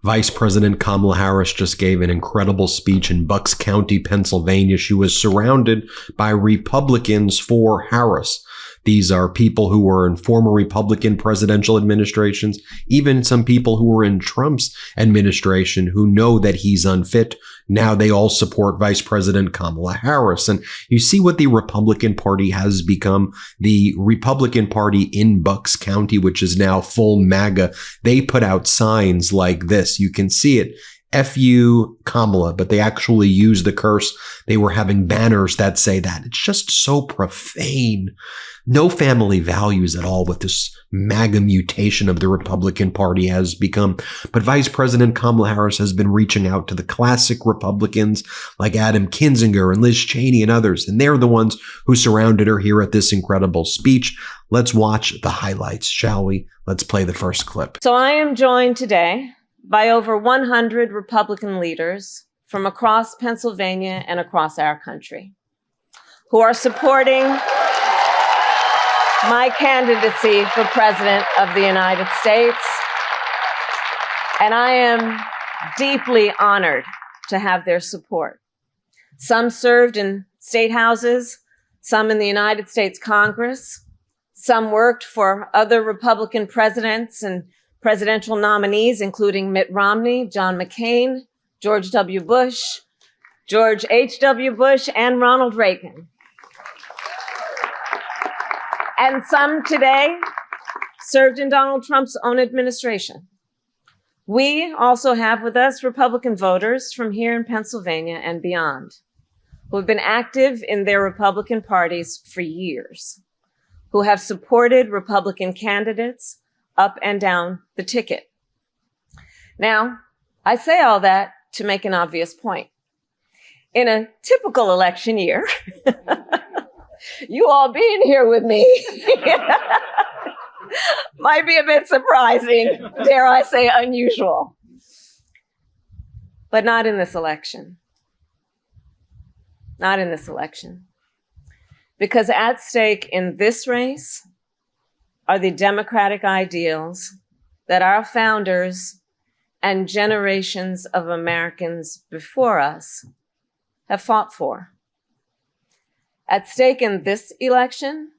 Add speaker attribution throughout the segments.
Speaker 1: Vice President Kamala Harris just gave an incredible speech in Bucks County, Pennsylvania. She was surrounded by Republicans for Harris. These are people who were in former Republican presidential administrations, even some people who were in Trump's administration who know that he's unfit. Now they all support Vice President Kamala Harris. And you see what the Republican Party has become. The Republican Party in Bucks County, which is now full MAGA, they put out signs like this. You can see it. F you, Kamala, but they actually use the curse. They were having banners that say that. It's just so profane. No family values at all with this MAGA mutation of the Republican Party has become. But Vice President Kamala Harris has been reaching out to the classic Republicans like Adam Kinzinger and Liz Cheney and others, and they're the ones who surrounded her here at this incredible speech. Let's watch the highlights, shall we? Let's play the first clip.
Speaker 2: So I am joined today by over 100 Republican leaders from across Pennsylvania and across our country who are supporting my candidacy for President of the United States. And I am deeply honored to have their support. Some served in state houses, some in the United States Congress, some worked for other Republican presidents and presidential nominees, including Mitt Romney, John McCain, George W. Bush, George H.W. Bush, and Ronald Reagan. And some today served in Donald Trump's own administration. We also have with us Republican voters from here in Pennsylvania and beyond, who have been active in their Republican parties for years, who have supported Republican candidates up and down the ticket. Now, I say all that to make an obvious point. In a typical election year, you all being here with me might be a bit surprising, dare I say unusual. But not in this election. Not in this election. Because at stake in this race are the democratic ideals that our founders and generations of Americans before us have fought for. At stake in this election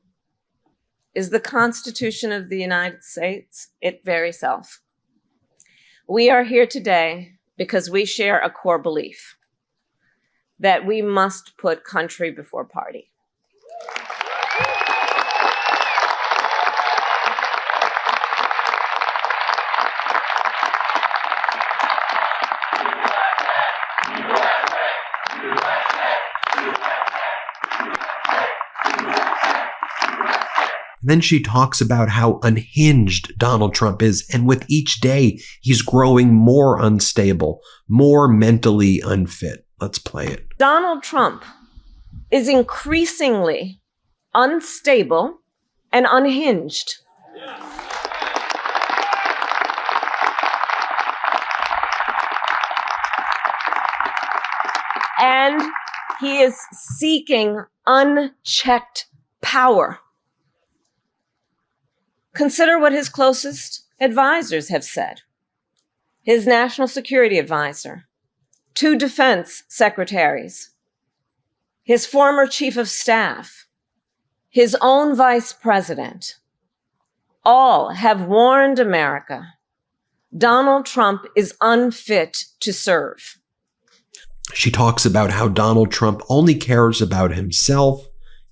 Speaker 2: is the Constitution of the United States, its very self. We are here today because we share a core belief that we must put country before party.
Speaker 1: Then she talks about how unhinged Donald Trump is, and with each day, he's growing more unstable, more mentally unfit. Let's play it.
Speaker 2: Donald Trump is increasingly unstable and unhinged. And he is seeking unchecked power. Consider what his closest advisors have said. His national security advisor, 2 defense secretaries, his former chief of staff, his own vice president, all have warned America Donald Trump is unfit to serve.
Speaker 1: She talks about how Donald Trump only cares about himself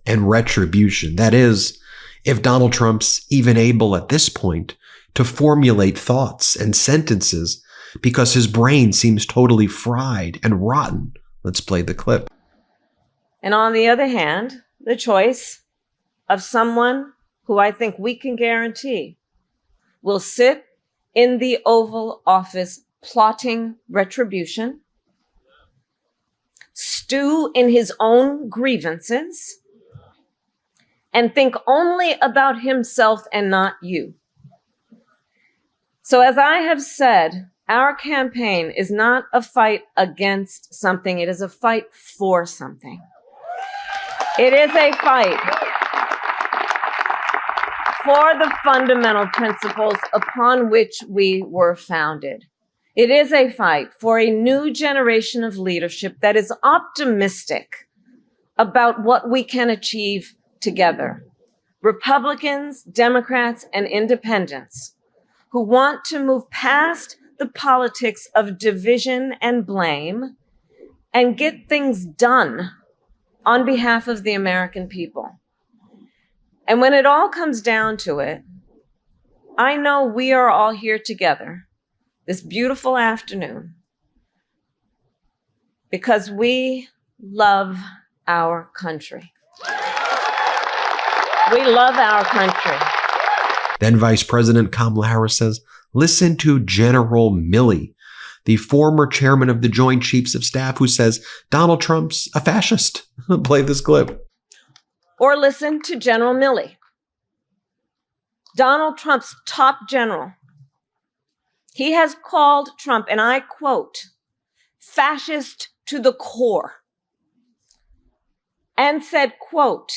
Speaker 1: and retribution. That is, if Donald Trump's even able at this point to formulate thoughts and sentences because his brain seems totally fried and rotten. Let's play the clip.
Speaker 2: And on the other hand, the choice of someone who I think we can guarantee will sit in the Oval Office plotting retribution, stew in his own grievances, and think only about himself and not you. So as I have said, our campaign is not a fight against something. It is a fight for something. It is a fight for the fundamental principles upon which we were founded. It is a fight for a new generation of leadership that is optimistic about what we can achieve together. Republicans, Democrats, and independents who want to move past the politics of division and blame and get things done on behalf of the American people. And when it all comes down to it, I know we are all here together this beautiful afternoon because we love our country. We love our country.
Speaker 1: Then Vice President Kamala Harris says, listen to General Milley, the former chairman of the Joint Chiefs of Staff, who says Donald Trump's a fascist. Play this clip.
Speaker 2: Or listen to General Milley, Donald Trump's top general. He has called Trump, and I quote, fascist to the core, and said, quote,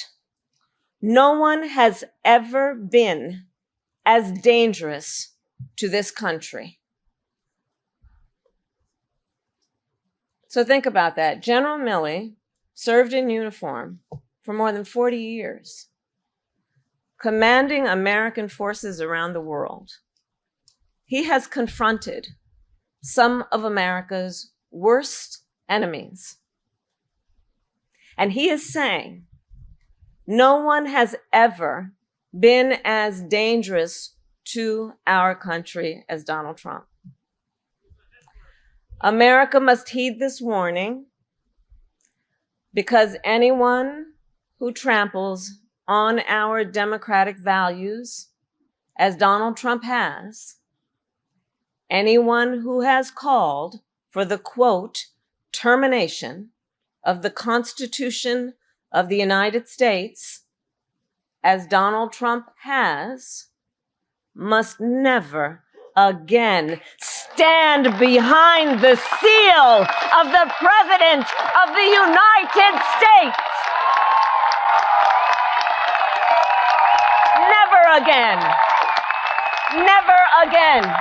Speaker 2: no one has ever been as dangerous to this country. So think about that. General Milley served in uniform for more than 40 years, commanding American forces around the world. He has confronted some of America's worst enemies. And he is saying, no one has ever been as dangerous to our country as Donald Trump. America must heed this warning because anyone who tramples on our democratic values, as Donald Trump has, anyone who has called for the, quote, termination of the Constitution of the United States, as Donald Trump has, must never again stand behind the seal of the President of the United States. Never again. Never again.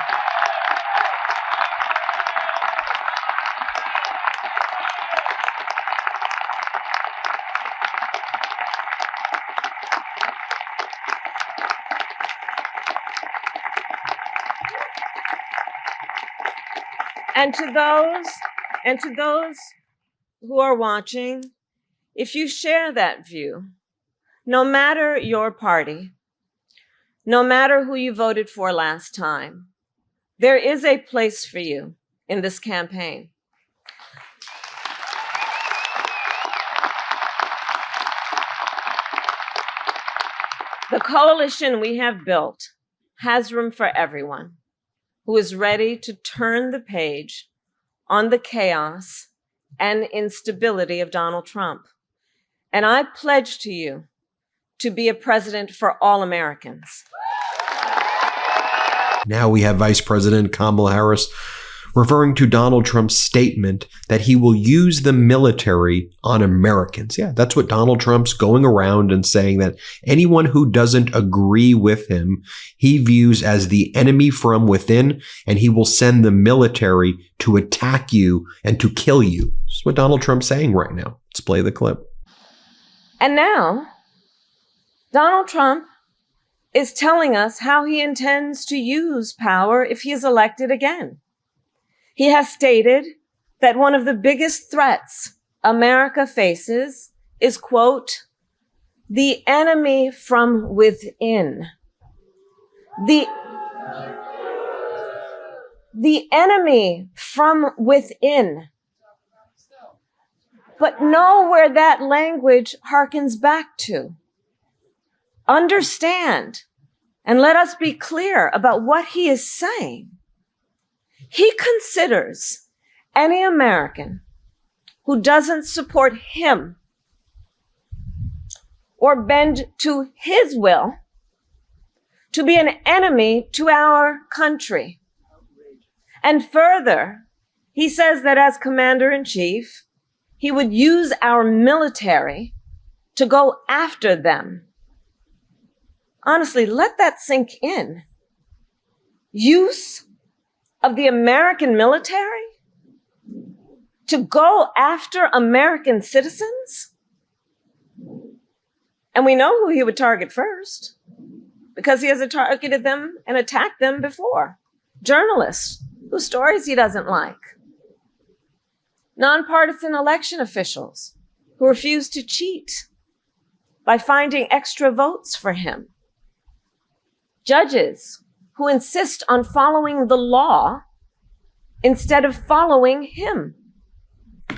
Speaker 2: And to those who are watching, if you share that view, no matter your party, no matter who you voted for last time, there is a place for you in this campaign. The coalition we have built has room for everyone who is ready to turn the page on the chaos and instability of Donald Trump. And I pledge to you to be a president for all Americans.
Speaker 1: Now we have Vice President Kamala Harris referring to Donald Trump's statement that he will use the military on Americans. Yeah, that's what Donald Trump's going around and saying, that anyone who doesn't agree with him, he views as the enemy from within, and he will send the military to attack you and to kill you. That's what Donald Trump's saying right now. Let's play the clip.
Speaker 2: And now, Donald Trump is telling us how he intends to use power if he is elected again. He has stated that one of the biggest threats America faces is, quote, the enemy from within. The enemy from within. But know where that language harkens back to. Understand, and let us be clear about what he is saying. He considers any American who doesn't support him or bend to his will to be an enemy to our country. And further, he says that as commander-in-chief, he would use our military to go after them. Honestly, let that sink in. Use of the American military to go after American citizens? And we know who he would target first because he has targeted them and attacked them before. Journalists whose stories he doesn't like. Nonpartisan election officials who refuse to cheat by finding extra votes for him. Judges who insist on following the law instead of following him.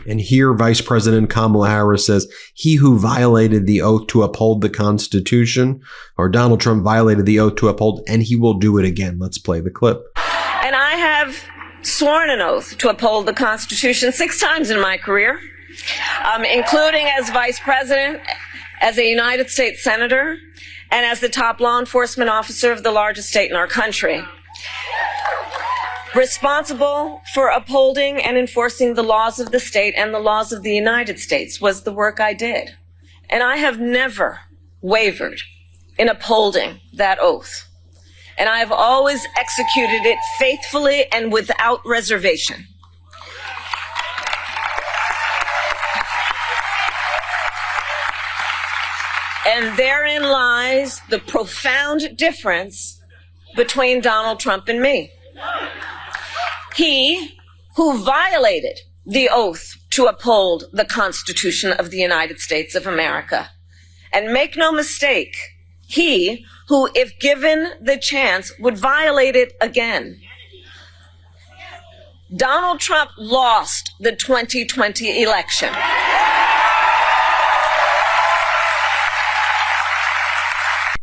Speaker 1: And here, Vice President Kamala Harris says, he who violated the oath to uphold the Constitution, or Donald Trump violated the oath to uphold, and he will do it again. Let's play the clip.
Speaker 2: And I have sworn an oath to uphold the Constitution 6 times in my career, including as Vice President, as a United States Senator, and as the top law enforcement officer of the largest state in our country. Responsible for upholding and enforcing the laws of the state and the laws of the United States was the work I did. And I have never wavered in upholding that oath. And I have always executed it faithfully and without reservation. And therein lies the profound difference between Donald Trump and me. He who violated the oath to uphold the Constitution of the United States of America. And make no mistake, he who, if given the chance, would violate it again. Donald Trump lost the 2020 election.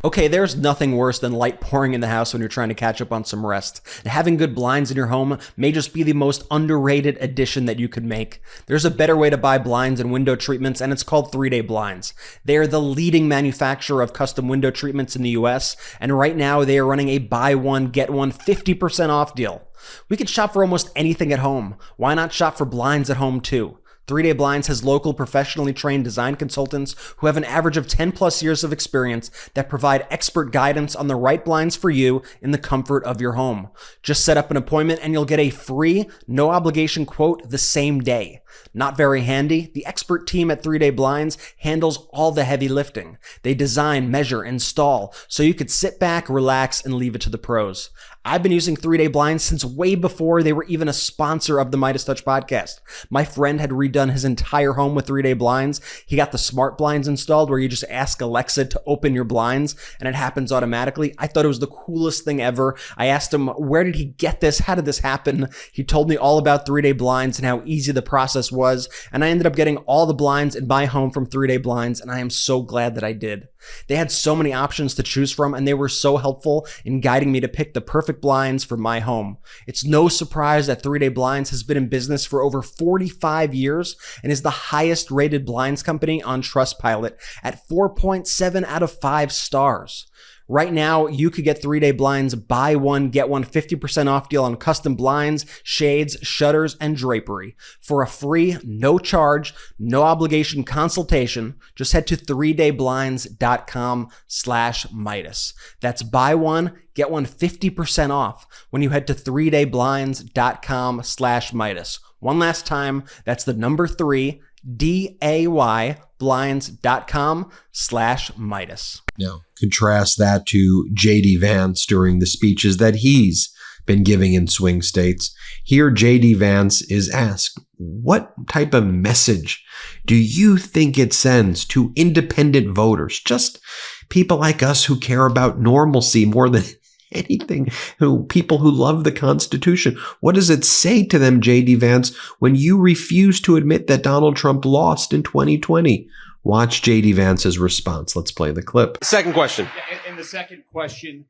Speaker 3: Okay, there's nothing worse than light pouring in the house when you're trying to catch up on some rest. And having good blinds in your home may just be the most underrated addition that you could make. There's a better way to buy blinds and window treatments, and it's called 3-Day Blinds. They are the leading manufacturer of custom window treatments in the US, and right now they are running a buy one, get one 50% off deal. We could shop for almost anything at home. Why not shop for blinds at home too? 3-Day Blinds has local professionally trained design consultants who have an average of 10 plus years of experience that provide expert guidance on the right blinds for you in the comfort of your home. Just set up an appointment and you'll get a free, no obligation quote the same day. Not very handy, the expert team at 3-Day Blinds handles all the heavy lifting. They design, measure, install, so you could sit back, relax, and leave it to the pros. I've been using 3-Day Blinds since way before they were even a sponsor of the MeidasTouch podcast. My friend had redone his entire home with 3-Day Blinds. He got the smart blinds installed where you just ask Alexa to open your blinds and it happens automatically. I thought it was the coolest thing ever. I asked him, where did he get this? How did this happen? He told me all about 3-Day Blinds and how easy the process was. And I ended up getting all the blinds in my home from 3-Day Blinds, and I am so glad that I did. They had so many options to choose from, and they were so helpful in guiding me to pick the perfect blinds for my home. It's no surprise that 3-Day Blinds has been in business for over 45 years and is the highest rated blinds company on Trustpilot at 4.7 out of 5 stars. Right now, you could get 3-Day Blinds buy one, get one 50% off deal on custom blinds, shades, shutters, and drapery. For a free, no charge, no obligation consultation, just head to 3dayblinds.com/Meidas. That's buy one, get one 50% off when you head to 3dayblinds.com/Meidas. One last time, that's the number 3, dayblinds.com/Meidas.
Speaker 1: Now, contrast that to J.D. Vance during the speeches that he's been giving in swing states. Here, J.D. Vance is asked, what type of message do you think it sends to independent voters, just people like us who care about normalcy more than anything, people who love the Constitution? What does it say to them, J.D. Vance, when you refuse to admit that Donald Trump lost in 2020? Watch J.D. Vance's response. Let's play the clip.
Speaker 4: Second question.
Speaker 5: And the second question,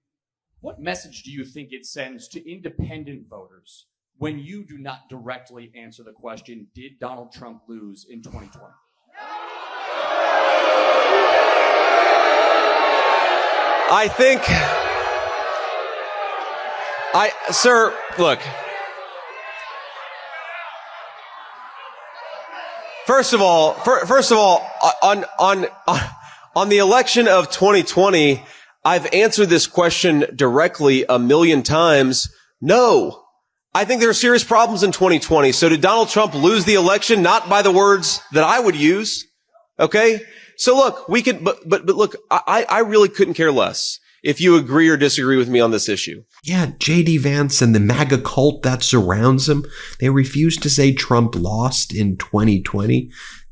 Speaker 5: what message do you think it sends to independent voters when you do not directly answer the question, did Donald Trump lose in 2020?
Speaker 4: Sir, look. First of all, on the election of 2020, I've answered this question directly a million times. No, I think there are serious problems in 2020. So did Donald Trump lose the election? Not by the words that I would use. Okay. So look, we could, but look, I really couldn't care less if you agree or disagree with me on this issue.
Speaker 1: Yeah, J.D. Vance and the MAGA cult that surrounds him, they refuse to say Trump lost in 2020.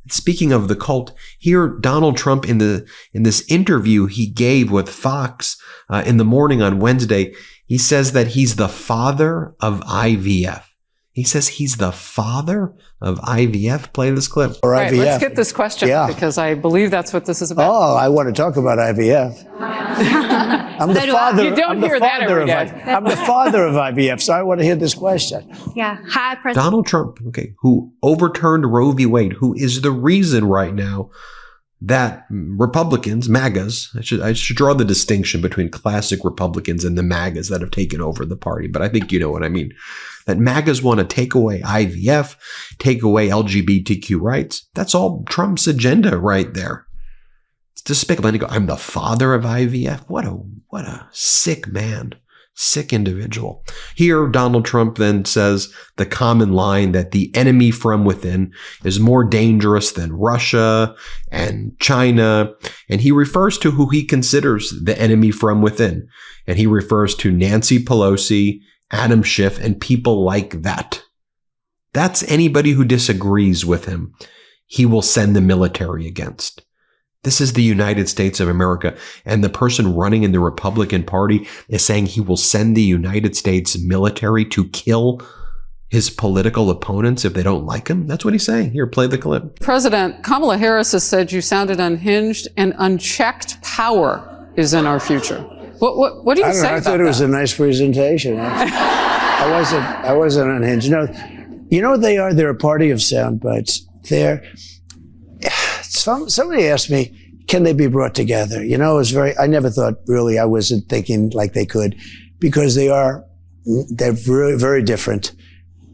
Speaker 1: Speaking of the cult, here Donald Trump in this interview he gave with Fox in the morning on Wednesday, he says that he's the father of IVF. He says he's the father of IVF. Play this clip.
Speaker 6: Or
Speaker 7: right,
Speaker 6: IVF.
Speaker 7: let's get this question because I believe that's what this is about.
Speaker 6: Oh, I want to talk about IVF. I'm the father.
Speaker 7: You don't hear that every day.
Speaker 6: I'm the father of IVF, so I want to hear this question.
Speaker 8: Yeah. Hi, President.
Speaker 1: Donald Trump, who overturned Roe v. Wade, who is the reason right now that Republicans, MAGAs, I should draw the distinction between classic Republicans and the MAGAs that have taken over the party, but I think you know what I mean. That MAGAs want to take away IVF, take away LGBTQ rights. That's all Trump's agenda right there. It's despicable. And you go, I'm the father of IVF. What a sick man. Sick individual. Here, Donald Trump then says the common line that the enemy from within is more dangerous than Russia and China. And he refers to who he considers the enemy from within. And he refers to Nancy Pelosi, Adam Schiff, and people like that. That's anybody who disagrees with him, he will send the military against. This is the United States of America, and the person running in the Republican Party is saying he will send the United States military to kill his political opponents if they don't like him. That's what he's saying. Here, play the clip.
Speaker 7: President Kamala Harris has said you sounded unhinged and unchecked power is in our future. What do you say about that?
Speaker 6: I thought it was a nice presentation. I wasn't unhinged. You know what they are? They're a party of sound bites. Somebody asked me, can they be brought together? I never thought really, I wasn't thinking like they could, because they're very, very different.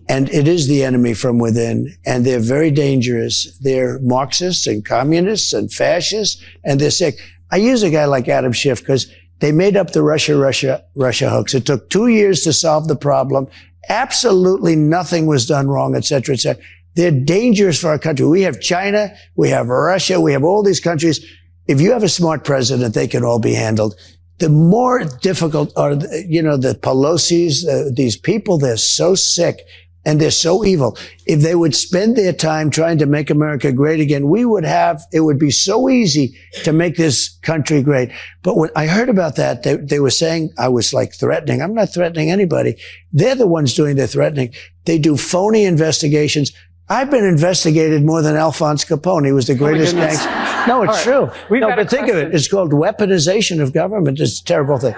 Speaker 6: And it is the enemy from within, and they're very dangerous. They're Marxists and communists and fascists, and they're sick. I use a guy like Adam Schiff because they made up the Russia hoax. It took 2 years to solve the problem. Absolutely nothing was done wrong, et cetera, et cetera. They're dangerous for our country. We have China, we have Russia, we have all these countries. If you have a smart president, they can all be handled. The more difficult are, the Pelosi's, these people, they're so sick and they're so evil. If they would spend their time trying to make America great again, it would be so easy to make this country great. But when I heard about that, they were saying I was like threatening. I'm not threatening anybody. They're the ones doing the threatening. They do phony investigations. I've been investigated more than Alphonse Capone. He was the greatest gangster. No, it's true. But think of it. It's called weaponization of government. It's a terrible thing.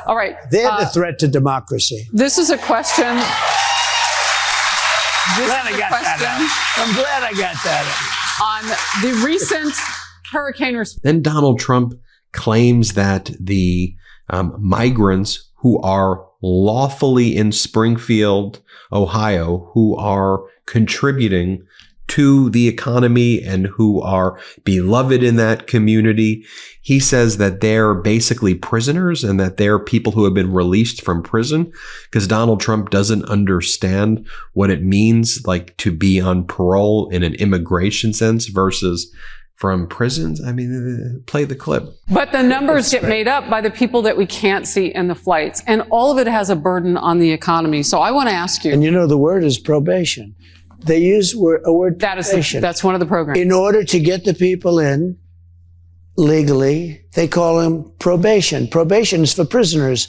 Speaker 7: All right.
Speaker 6: They're the threat to democracy.
Speaker 7: This is a question.
Speaker 6: I'm glad I got that.
Speaker 7: On the recent hurricane response.
Speaker 1: Then Donald Trump claims that the migrants who are lawfully in Springfield, Ohio, who are contributing to the economy and who are beloved in that community, he says that they're basically prisoners and that they're people who have been released from prison, because Donald Trump doesn't understand what it means like to be on parole in an immigration sense versus from prisons. I mean, play the clip.
Speaker 7: But the numbers get made up by the people that we can't see in the flights. And all of it has a burden on the economy. So I want to ask you.
Speaker 6: And the word is probation. They use a word probation.
Speaker 7: That's one of the programs.
Speaker 6: In order to get the people in legally, they call them probation. Probation is for prisoners.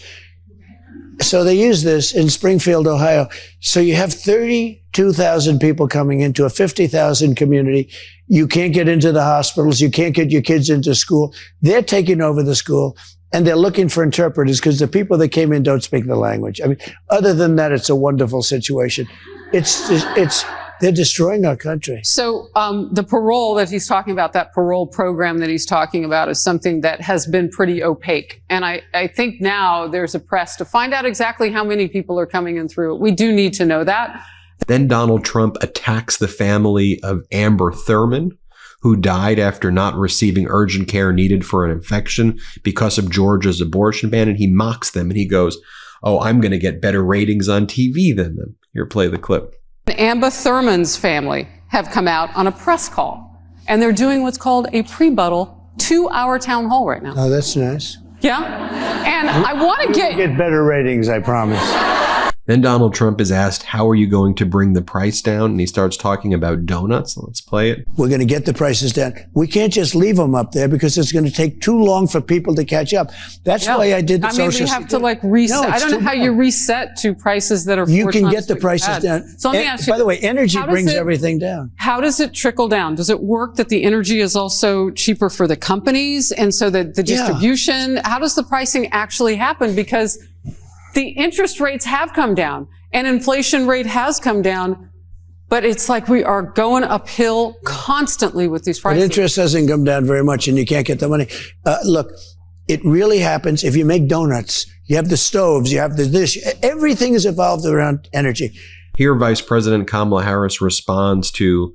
Speaker 6: So they use this in Springfield, Ohio. So you have 32,000 people coming into a 50,000 community. You can't get into the hospitals. You can't get your kids into school. They're taking over the school, and they're looking for interpreters because the people that came in don't speak the language. I mean, other than that, it's a wonderful situation. They're destroying our country.
Speaker 7: So the parole that he's talking about, that parole program that he's talking about, is something that has been pretty opaque. And I think now there's a press to find out exactly how many people are coming in through it. We do need to know that.
Speaker 1: Then Donald Trump attacks the family of Amber Thurman, who died after not receiving urgent care needed for an infection because of Georgia's abortion ban. And he mocks them and he goes, oh, I'm going to get better ratings on TV than them. Here, play the clip.
Speaker 7: Amber Thurman's family have come out on a press call, and they're doing what's called a pre-buttal 2-hour town hall right now.
Speaker 6: Oh, that's nice.
Speaker 7: Yeah? And I want to
Speaker 6: Get better ratings, I promise.
Speaker 1: Then Donald Trump is asked, how are you going to bring the price down? And he starts talking about donuts. Let's play it.
Speaker 6: We're going to get the prices down. We can't just leave them up there because it's going to take too long for people to catch up. That's why I did the social.
Speaker 7: We have to like reset.
Speaker 6: No,
Speaker 7: I don't know how you reset to prices that are
Speaker 6: You
Speaker 7: 4
Speaker 6: can
Speaker 7: times
Speaker 6: get the
Speaker 7: what you
Speaker 6: prices
Speaker 7: had.
Speaker 6: down.
Speaker 7: So let me ask you,
Speaker 6: by the way, energy
Speaker 7: how does
Speaker 6: brings
Speaker 7: it-
Speaker 6: everything down.
Speaker 7: How does it trickle down? Does it work that the energy is also cheaper for the companies? And so that the distribution, how does the pricing actually happen? Because the interest rates have come down and inflation rate has come down, but it's like we are going uphill constantly with these prices.
Speaker 6: But interest hasn't come down very much and you can't get the money. Look, it really happens if you make donuts. You have the stoves, you have the dish. Everything is evolved around energy.
Speaker 1: Here, Vice President Kamala Harris responds to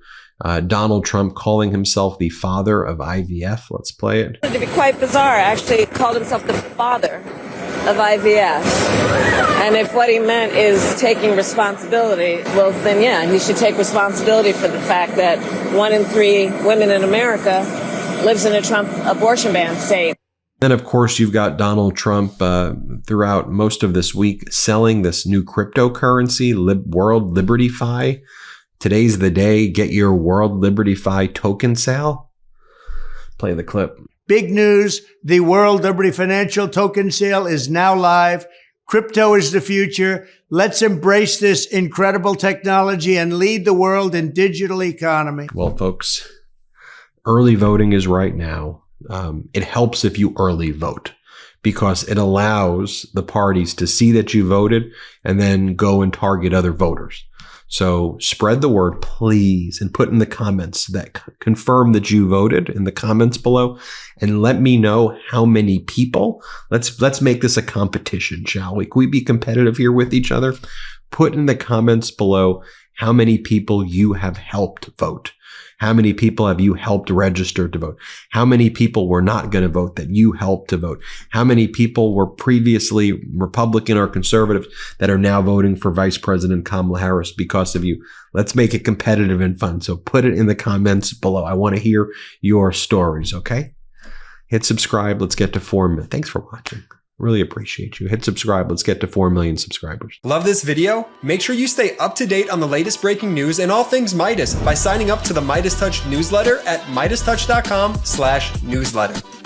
Speaker 1: Donald Trump calling himself the father of IVF. Let's play it.
Speaker 2: To be quite bizarre, actually he called himself the father of IVF. And if what he meant is taking responsibility, well, then yeah, he should take responsibility for the fact that 1 in 3 women in America lives in a Trump abortion ban state.
Speaker 1: Then, of course, you've got Donald Trump throughout most of this week selling this new cryptocurrency, World Liberty Fi. Today's the day. Get your World Liberty Fi token sale. Play the clip.
Speaker 6: Big news. The World Liberty Financial Token Sale is now live. Crypto is the future. Let's embrace this incredible technology and lead the world in digital economy.
Speaker 1: Well, folks, early voting is right now. It helps if you early vote because it allows the parties to see that you voted and then go and target other voters. So spread the word, please, and put in the comments that confirm that you voted in the comments below, and let me know how many people. Let's make this a competition, shall we? Can we be competitive here with each other? Put in the comments below how many people you have helped vote. How many people have you helped register to vote? How many people were not going to vote that you helped to vote? How many people were previously Republican or conservative that are now voting for Vice President Kamala Harris because of you? Let's make it competitive and fun. So put it in the comments below. I want to hear your stories, okay? Hit subscribe. Let's get to 4 million. Thanks for watching. Really appreciate you. Hit subscribe. Let's get to 4 million subscribers.
Speaker 8: Love this video? Make sure you stay up to date on the latest breaking news and all things Midas by signing up to the MeidasTouch newsletter at MeidasTouch.com/newsletter.